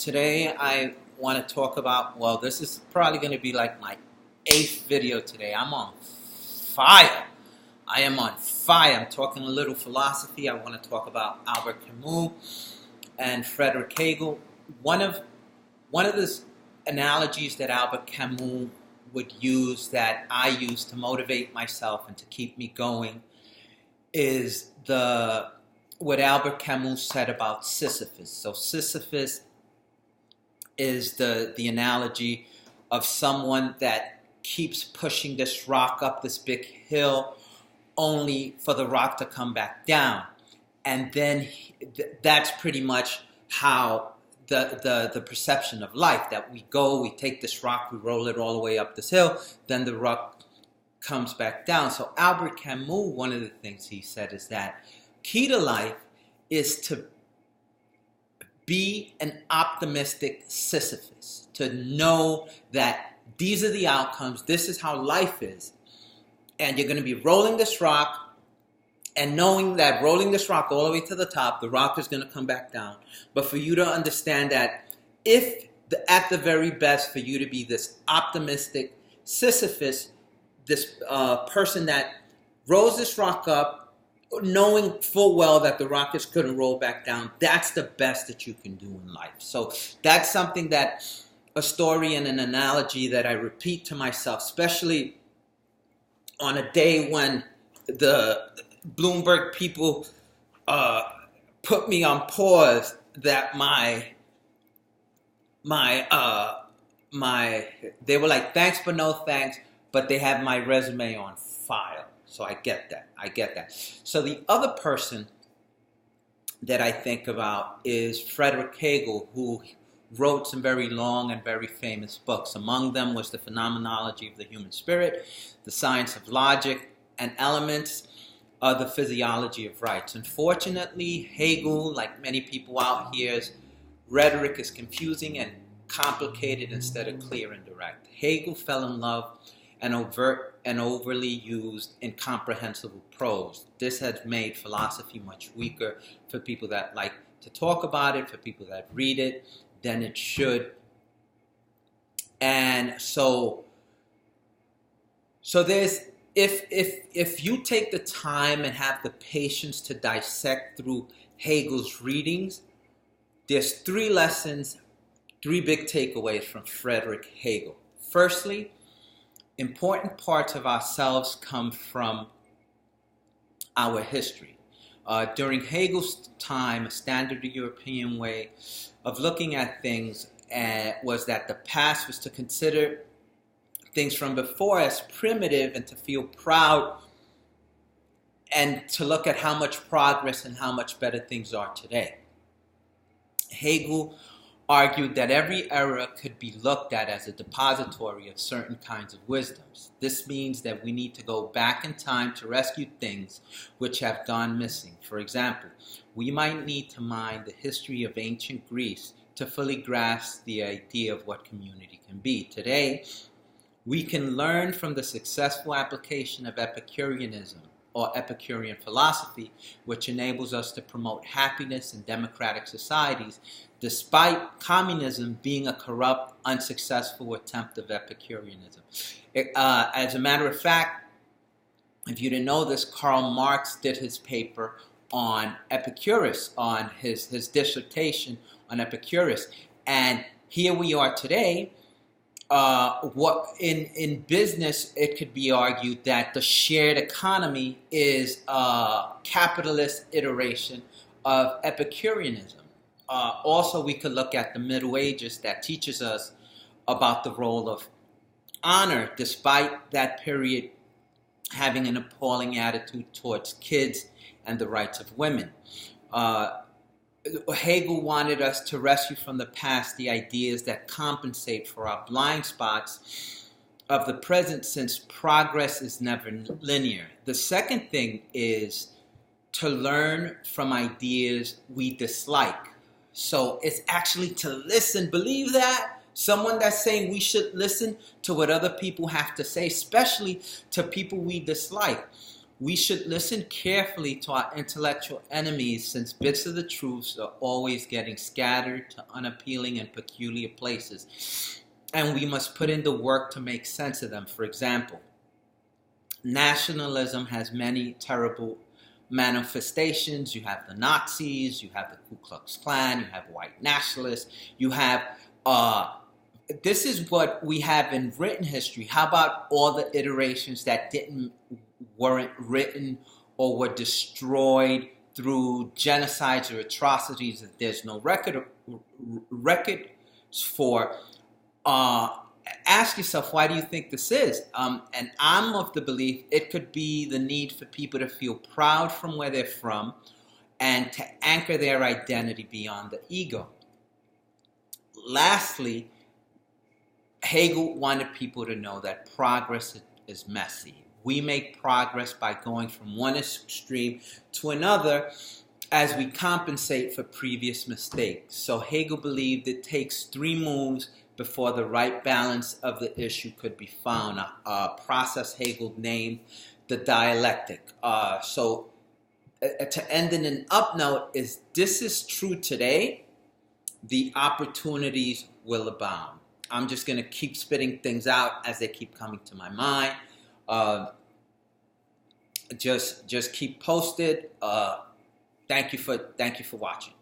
Today I want to talk about, well, this is probably going to be like my 8th video today. I'm on fire. I am on fire. I'm talking a little philosophy. I want to talk about Albert Camus and Fredrick Hegel. One of the analogies that Albert Camus would use, that I use to motivate myself and to keep me going, is what Albert Camus said about Sisyphus. So Sisyphus is the analogy of someone that keeps pushing this rock up this big hill only for the rock to come back down. And then that's pretty much how the perception of life, that we take this rock, we roll it all the way up this hill, then the rock comes back down. So Albert Camus, one of the things he said is that key to life is to be an optimistic Sisyphus, to know that these are the outcomes, this is how life is, and you're going to be rolling this rock, and knowing that rolling this rock all the way to the top, the rock is going to come back down. But for you to understand that at the very best, for you to be this optimistic Sisyphus, this person that rolls this rock up, knowing full well that the rock is going to roll back down, that's the best that you can do in life. So that's something that a story and an analogy that I repeat to myself, especially on a day when the Bloomberg people put me on pause, that they were like, thanks but no thanks, but they have my resume on file. So I get that. So the other person that I think about is Fredrick Hegel, who wrote some very long and very famous books. Among them was the Phenomenology of the Human Spirit, the Science of Logic and Elements, the Physiology of Rights. Unfortunately, Hegel, like many people out here, rhetoric is confusing and complicated instead of clear and direct. Hegel fell in love and overt and overly used incomprehensible prose. This has made philosophy much weaker for people that like to talk about it, for people that read it, than it should. And so there's, if you take the time and have the patience to dissect through Hegel's readings, there's 3 lessons, 3 big takeaways from Fredrick Hegel. Firstly, important parts of ourselves come from our history. During Hegel's time, a standard European way of looking at things was that the past was to consider things from before as primitive and to feel proud and to look at how much progress and how much better things are today. Hegel argued that every era could be looked at as a depository of certain kinds of wisdoms. This means that we need to go back in time to rescue things which have gone missing. For example, we might need to mine the history of ancient Greece to fully grasp the idea of what community can be. Today, we can learn from the successful application of Epicureanism or Epicurean philosophy, which enables us to promote happiness in democratic societies, despite communism being a corrupt, unsuccessful attempt of Epicureanism. As a matter of fact, if you didn't know this, Karl Marx did his paper on Epicurus, on his dissertation on Epicurus. And here we are today. In business, it could be argued that the shared economy is a capitalist iteration of Epicureanism. Also, we could look at the Middle Ages that teaches us about the role of honor, despite that period having an appalling attitude towards kids and the rights of women. Hegel wanted us to rescue from the past the ideas that compensate for our blind spots of the present, since progress is never linear. The second thing is to learn from ideas we dislike. So it's actually to listen. Believe that? Someone that's saying we should listen to what other people have to say, especially to people we dislike. We should listen carefully to our intellectual enemies, since bits of the truths are always getting scattered to unappealing and peculiar places, and we must put in the work to make sense of them. For example, nationalism has many terrible manifestations. You have the Nazis, you have the Ku Klux Klan, you have white nationalists, you have this is what we have in written history. How about all the iterations that weren't written or were destroyed through genocides or atrocities that there's no records for? Ask yourself, why do you think this is? And I'm of the belief it could be the need for people to feel proud from where they're from and to anchor their identity beyond the ego. Lastly, Hegel wanted people to know that progress is messy. We make progress by going from one extreme to another as we compensate for previous mistakes. So Hegel believed it takes 3 moves before the right balance of the issue could be found, a process Hegel named the dialectic. So to end in an up note is, this is true today, the opportunities will abound. I'm just going to keep spitting things out as they keep coming to my mind. Just keep posted. Thank you for watching.